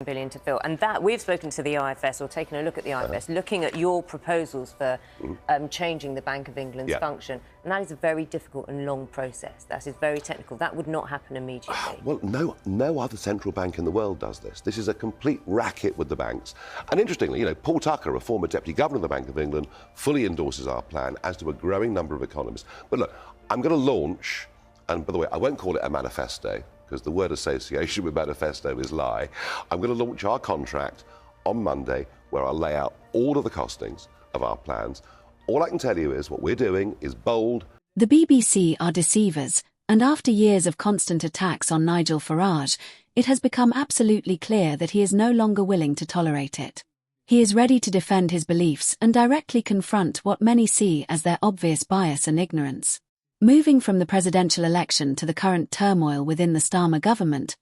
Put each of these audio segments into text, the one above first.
billion to fill, and that we've spoken to the IFS or taken a look at the IFS, looking at your proposals for changing the Bank of England's function, and that is a very difficult and long process. That is very technical. That would not happen immediately. Well, no other central bank in the world does this. This is a complete racket with the banks. And interestingly, Paul Tucker, a former deputy governor of the Bank of England, fully endorses our plan, as do a growing number of economists. But look, I'm going to launch, and by the way, I won't call it a manifesto, because the word association with manifesto is lie. I'm going to launch our contract on Monday, where I'll lay out all of the costings of our plans. All I can tell you is what we're doing is bold. The BBC are deceivers, and after years of constant attacks on Nigel Farage, it has become absolutely clear that he is no longer willing to tolerate it. He is ready to defend his beliefs and directly confront what many see as their obvious bias and ignorance. Moving from the presidential election to the current turmoil within the Starmer government,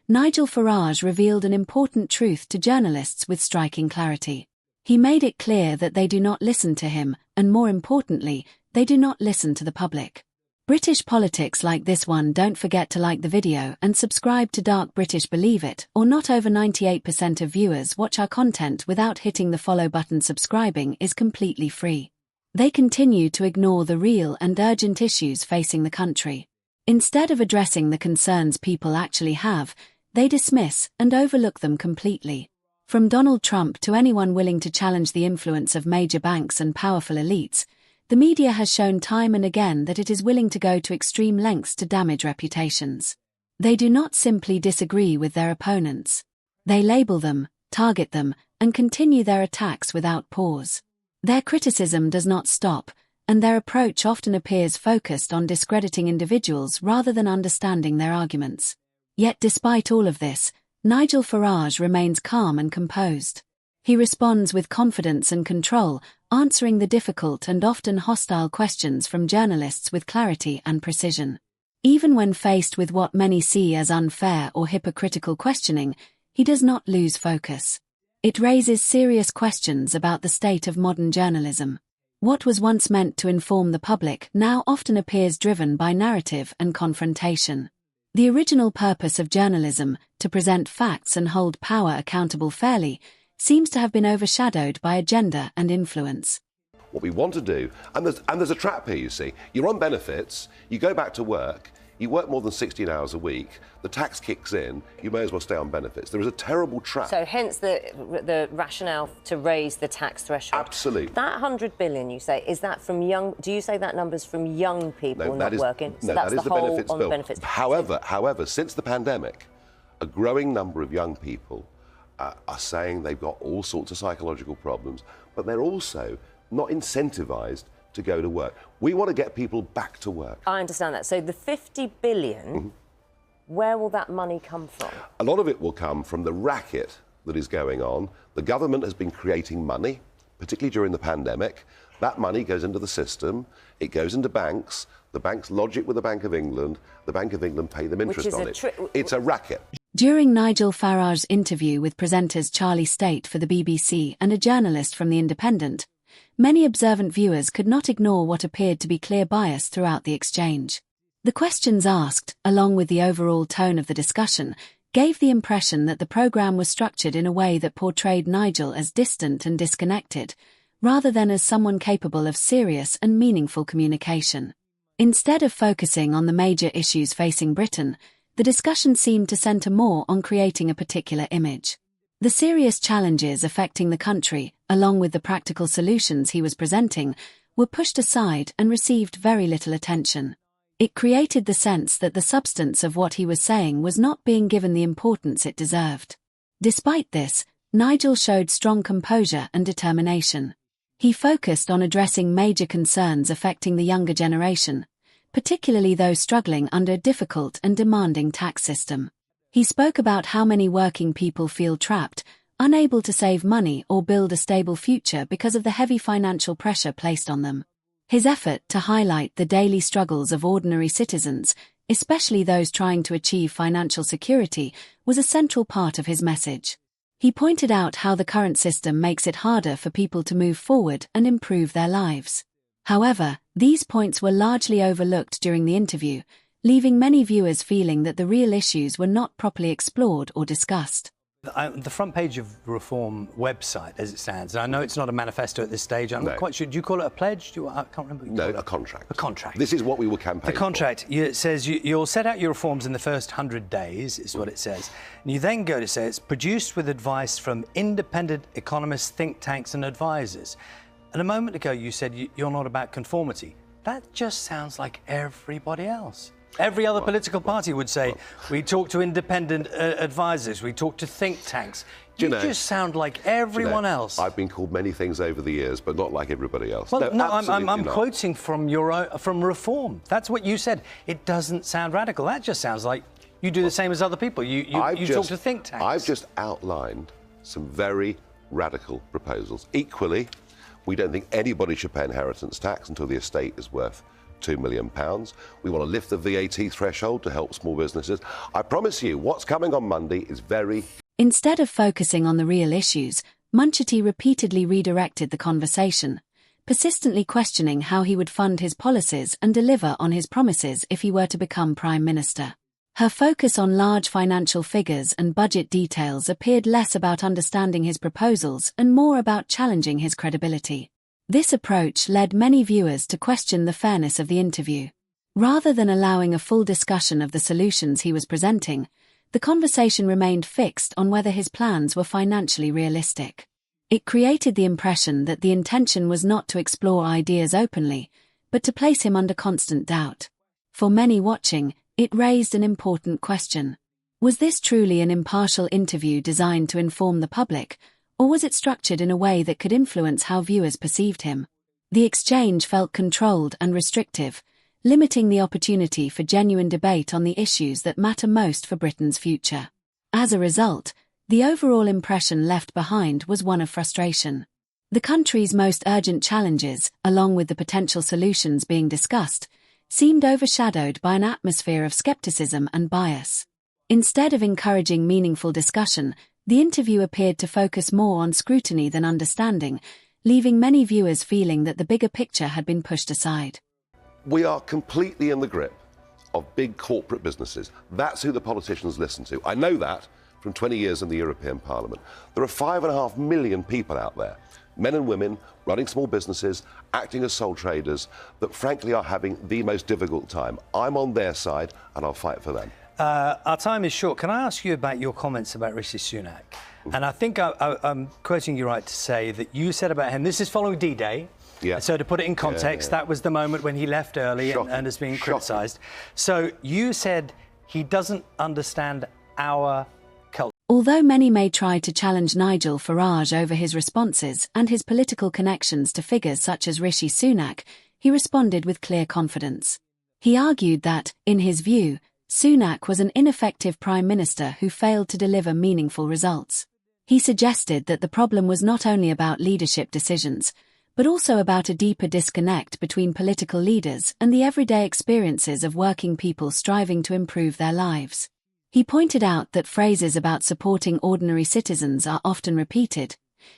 Nigel Farage revealed an important truth to journalists with striking clarity. He made it clear that they do not listen to him, and more importantly, they do not listen to the public. British politics like this one. Don't forget to like the video and subscribe to Dark British Believe It, or not. Over 98% of viewers watch our content without hitting the follow button. Subscribing is completely free. They continue to ignore the real and urgent issues facing the country. Instead of addressing the concerns people actually have, they dismiss and overlook them completely. From Donald Trump to anyone willing to challenge the influence of major banks and powerful elites, the media has shown time and again that it is willing to go to extreme lengths to damage reputations. They do not simply disagree with their opponents. They label them, target them, and continue their attacks without pause. Their criticism does not stop, and their approach often appears focused on discrediting individuals rather than understanding their arguments. Yet despite all of this, Nigel Farage remains calm and composed. He responds with confidence and control, answering the difficult and often hostile questions from journalists with clarity and precision. Even when faced with what many see as unfair or hypocritical questioning, he does not lose focus. It raises serious questions about the state of modern journalism. What was once meant to inform the public now often appears driven by narrative and confrontation. The original purpose of journalism, to present facts and hold power accountable fairly, seems to have been overshadowed by agenda and influence. What we want to do, and there's a trap here, you see. You're on benefits, you go back to work, you work more than 16 hours a week, the tax kicks in, you may as well stay on benefits. There is a terrible trap. So hence the rationale to raise the tax threshold. Absolutely. That 100 billion, you say, is that from young... Do you say that number's from young people not working? So that's that is the the whole benefits on bill. the benefits. However, since the pandemic, a growing number of young people are saying they've got all sorts of psychological problems, but they're also not incentivised to go to work. We want to get people back to work. I understand that. So the 50 billion, where will that money come from? A lot of it will come from the racket that is going on. The government has been creating money, particularly during the pandemic. That money goes into the system, it goes into banks, the banks lodge it with the Bank of England, the Bank of England pay them interest on it. It's a racket. During Nigel Farage's interview with presenters Charlie State for the BBC and a journalist from The Independent, many observant viewers could not ignore what appeared to be clear bias throughout the exchange. The questions asked, along with the overall tone of the discussion, gave the impression that the programme was structured in a way that portrayed Nigel as distant and disconnected, rather than as someone capable of serious and meaningful communication. Instead of focusing on the major issues facing Britain, the discussion seemed to centre more on creating a particular image. The serious challenges affecting the country, along with the practical solutions he was presenting, were pushed aside and received very little attention. It created the sense that the substance of what he was saying was not being given the importance it deserved. Despite this, Nigel showed strong composure and determination. He focused on addressing major concerns affecting the younger generation, particularly those struggling under a difficult and demanding tax system. He spoke about how many working people feel trapped, unable to save money or build a stable future because of the heavy financial pressure placed on them. His effort to highlight the daily struggles of ordinary citizens, especially those trying to achieve financial security, was a central part of his message. He pointed out how the current system makes it harder for people to move forward and improve their lives. However, these points were largely overlooked during the interview, leaving many viewers feeling that the real issues were not properly explored or discussed. The front page of Reform website, as it stands, and I know it's not a manifesto at this stage, I'm not quite sure, do you call it a pledge? I can't remember. No, a contract. A contract. This is what we will campaign The contract, it says you'll set out your reforms in the first 100 days, is what it says. And you then go to say it's produced with advice from independent economists, think tanks and advisors. And a moment ago you said you're not about conformity. That just sounds like everybody else. Every other political party would say, we talk to independent advisors, we talk to think tanks. You just sound like everyone else. I've been called many things over the years, but not like everybody else. Well, no, I'm quoting from from Reform. That's what you said. It doesn't sound radical. That just sounds like you do the same as other people. You talk to think tanks. I've just outlined some very radical proposals. Equally, we don't think anybody should pay inheritance tax until the estate is worth £2 million. We want to lift the VAT threshold to help small businesses. I promise you, what's coming on Monday is very... Instead of focusing on the real issues, Munchetti repeatedly redirected the conversation, persistently questioning how he would fund his policies and deliver on his promises if he were to become Prime Minister. Her focus on large financial figures and budget details appeared less about understanding his proposals and more about challenging his credibility. This approach led many viewers to question the fairness of the interview. Rather than allowing a full discussion of the solutions he was presenting, the conversation remained fixed on whether his plans were financially realistic. It created the impression that the intention was not to explore ideas openly, but to place him under constant doubt. For many watching, it raised an important question. Was this truly an impartial interview designed to inform the public, or was it structured in a way that could influence how viewers perceived him? The exchange felt controlled and restrictive, limiting the opportunity for genuine debate on the issues that matter most for Britain's future. As a result, the overall impression left behind was one of frustration. The country's most urgent challenges, along with the potential solutions being discussed, seemed overshadowed by an atmosphere of skepticism and bias. Instead of encouraging meaningful discussion, the interview appeared to focus more on scrutiny than understanding, leaving many viewers feeling that the bigger picture had been pushed aside. We are completely in the grip of big corporate businesses. That's who the politicians listen to. I know that from 20 years in the European Parliament. There are 5.5 million people out there, men and women, running small businesses, acting as sole traders, that frankly are having the most difficult time. I'm on their side and I'll fight for them. Our time is short. Can I ask you about your comments about Rishi Sunak? And I think I'm quoting you right to say that you said about him, this is following D-Day. Yeah. So to put it in context, that was the moment when he left early and is being criticised. So you said he doesn't understand our culture. Although many may try to challenge Nigel Farage over his responses and his political connections to figures such as Rishi Sunak, he responded with clear confidence. He argued that, in his view, Sunak was an ineffective Prime Minister who failed to deliver meaningful results. He suggested that the problem was not only about leadership decisions, but also about a deeper disconnect between political leaders and the everyday experiences of working people striving to improve their lives. He pointed out that phrases about supporting ordinary citizens are often repeated,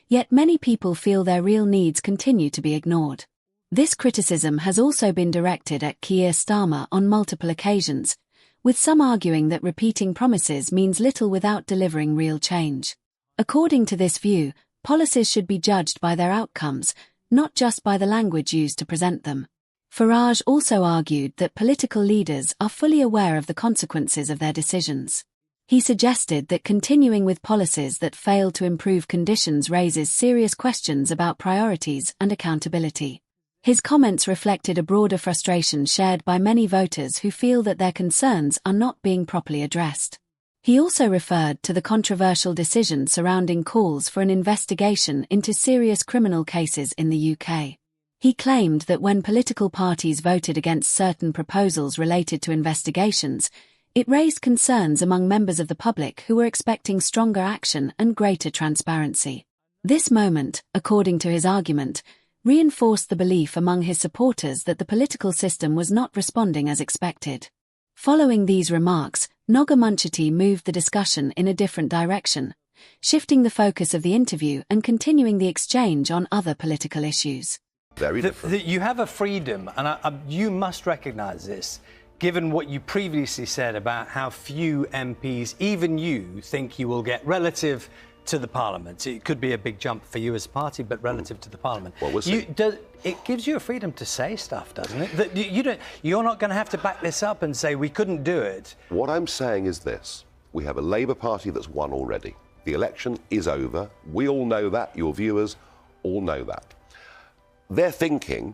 yet many people feel their real needs continue to be ignored. This criticism has also been directed at Keir Starmer on multiple occasions, with some arguing that repeating promises means little without delivering real change. According to this view, policies should be judged by their outcomes, not just by the language used to present them. Farage also argued that political leaders are fully aware of the consequences of their decisions. He suggested that continuing with policies that fail to improve conditions raises serious questions about priorities and accountability. His comments reflected a broader frustration shared by many voters who feel that their concerns are not being properly addressed. He also referred to the controversial decision surrounding calls for an investigation into serious criminal cases in the UK. He claimed that when political parties voted against certain proposals related to investigations, it raised concerns among members of the public who were expecting stronger action and greater transparency. This moment, according to his argument, reinforced the belief among his supporters that the political system was not responding as expected. Following these remarks, Nigel Farage moved the discussion in a different direction, shifting the focus of the interview and continuing the exchange on other political issues. Very different. You have a freedom, and you must recognise this. given what you previously said about how few MPs, even you, think you will get relative to the Parliament. It could be a big jump for you as a party, but relative to the Parliament. Well, we'll see. It gives you a freedom to say stuff, doesn't it? That you're not going to have to back this up and say we couldn't do it. What I'm saying is this. We have a Labour Party that's won already. The election is over. We all know that. Your viewers all know that. Their thinking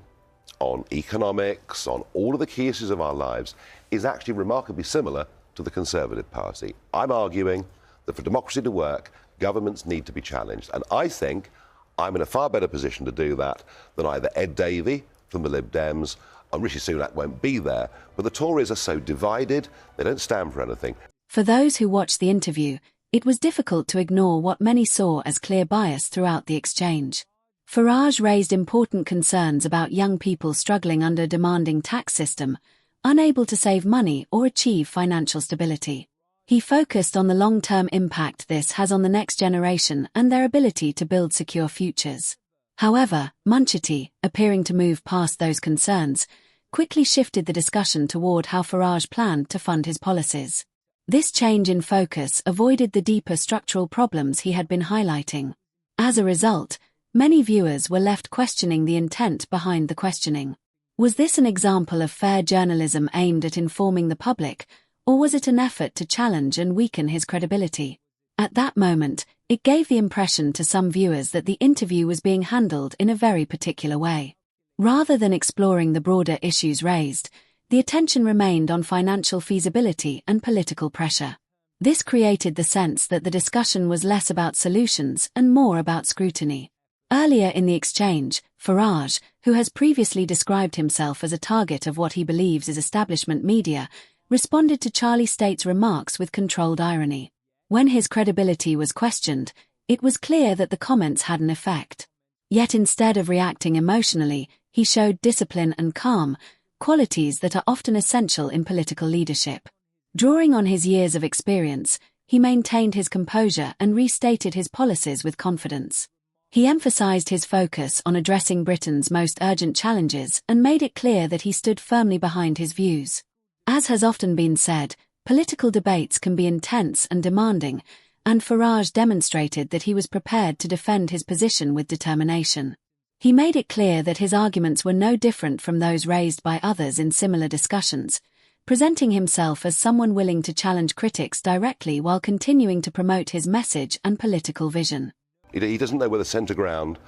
on economics, on all of the key issues of our lives, is actually remarkably similar to the Conservative Party. I'm arguing that for democracy to work, governments need to be challenged. And I think I'm in a far better position to do that than either Ed Davey from the Lib Dems, and Rishi Sunak won't be there. But the Tories are so divided, they don't stand for anything. For those who watched the interview, it was difficult to ignore what many saw as clear bias throughout the exchange. Farage raised important concerns about young people struggling under a demanding tax system, unable to save money or achieve financial stability. He focused on the long-term impact this has on the next generation and their ability to build secure futures. However, Munchetti, appearing to move past those concerns, quickly shifted the discussion toward how Farage planned to fund his policies. This change in focus avoided the deeper structural problems he had been highlighting. As a result, many viewers were left questioning the intent behind the questioning. Was this an example of fair journalism aimed at informing the public, or was it an effort to challenge and weaken his credibility? At that moment, it gave the impression to some viewers that the interview was being handled in a very particular way. Rather than exploring the broader issues raised, the attention remained on financial feasibility and political pressure. This created the sense that the discussion was less about solutions and more about scrutiny. Earlier in the exchange, Farage, who has previously described himself as a target of what he believes is establishment media, responded to Charlie State's remarks with controlled irony. When his credibility was questioned, it was clear that the comments had an effect. Yet instead of reacting emotionally, he showed discipline and calm, qualities that are often essential in political leadership. Drawing on his years of experience, he maintained his composure and restated his policies with confidence. He emphasized his focus on addressing Britain's most urgent challenges and made it clear that he stood firmly behind his views. As has often been said, political debates can be intense and demanding, and Farage demonstrated that he was prepared to defend his position with determination. He made it clear that his arguments were no different from those raised by others in similar discussions, presenting himself as someone willing to challenge critics directly while continuing to promote his message and political vision. He doesn't know where the centre ground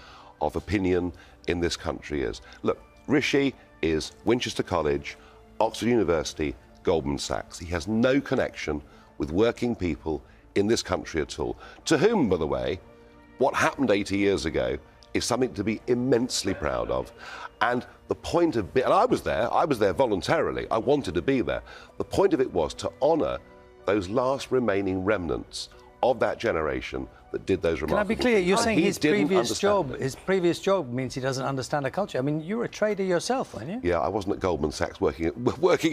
of opinion in this country is. Look, Rishi is Winchester College, Oxford University, Goldman Sachs. He has no connection with working people in this country at all, to whom, by the way, what happened 80 years ago is something to be immensely proud of. And the point of and I was there voluntarily, I wanted to be there. The point of it was to honour those last remaining remnants of that generation that did those remarkable things. Can I be clear? You're saying his previous job means he doesn't understand the culture. I mean, you were a trader yourself, weren't you? Yeah, I wasn't at Goldman Sachs working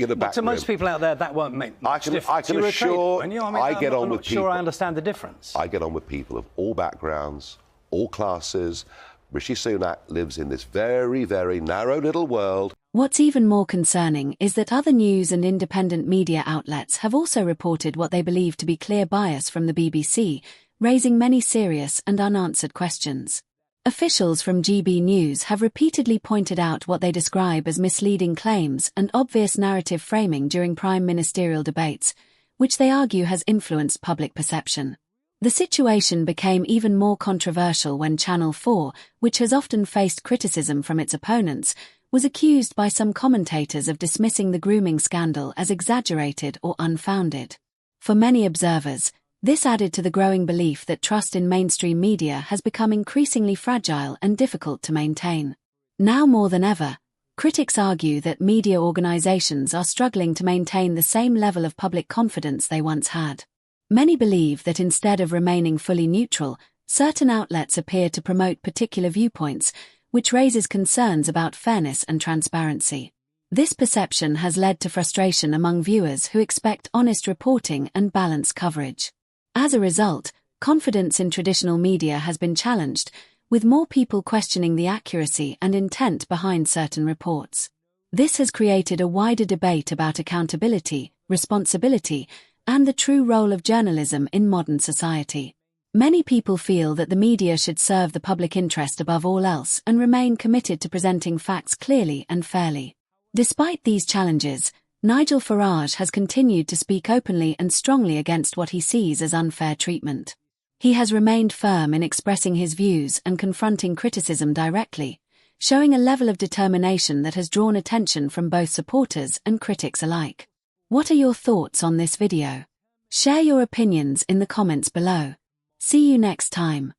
in a back To room. most people out there, that won't make much difference. I can assure I get on with people. I understand the difference. I get on with people of all backgrounds, all classes. Rishi Sunak lives in this very, very narrow little world. What's even more concerning is that other news and independent media outlets have also reported what they believe to be clear bias from the BBC, raising many serious and unanswered questions. Officials from GB News have repeatedly pointed out what they describe as misleading claims and obvious narrative framing during prime ministerial debates, which they argue has influenced public perception. The situation became even more controversial when Channel 4, which has often faced criticism from its opponents, was accused by some commentators of dismissing the grooming scandal as exaggerated or unfounded. For many observers, this added to the growing belief that trust in mainstream media has become increasingly fragile and difficult to maintain. Now more than ever, critics argue that media organizations are struggling to maintain the same level of public confidence they once had. Many believe that instead of remaining fully neutral, certain outlets appear to promote particular viewpoints, which raises concerns about fairness and transparency. This perception has led to frustration among viewers who expect honest reporting and balanced coverage. As a result, confidence in traditional media has been challenged, with more people questioning the accuracy and intent behind certain reports. This has created a wider debate about accountability, responsibility, and the true role of journalism in modern society. Many people feel that the media should serve the public interest above all else and remain committed to presenting facts clearly and fairly. Despite these challenges, Nigel Farage has continued to speak openly and strongly against what he sees as unfair treatment. He has remained firm in expressing his views and confronting criticism directly, showing a level of determination that has drawn attention from both supporters and critics alike. What are your thoughts on this video? Share your opinions in the comments below. See you next time.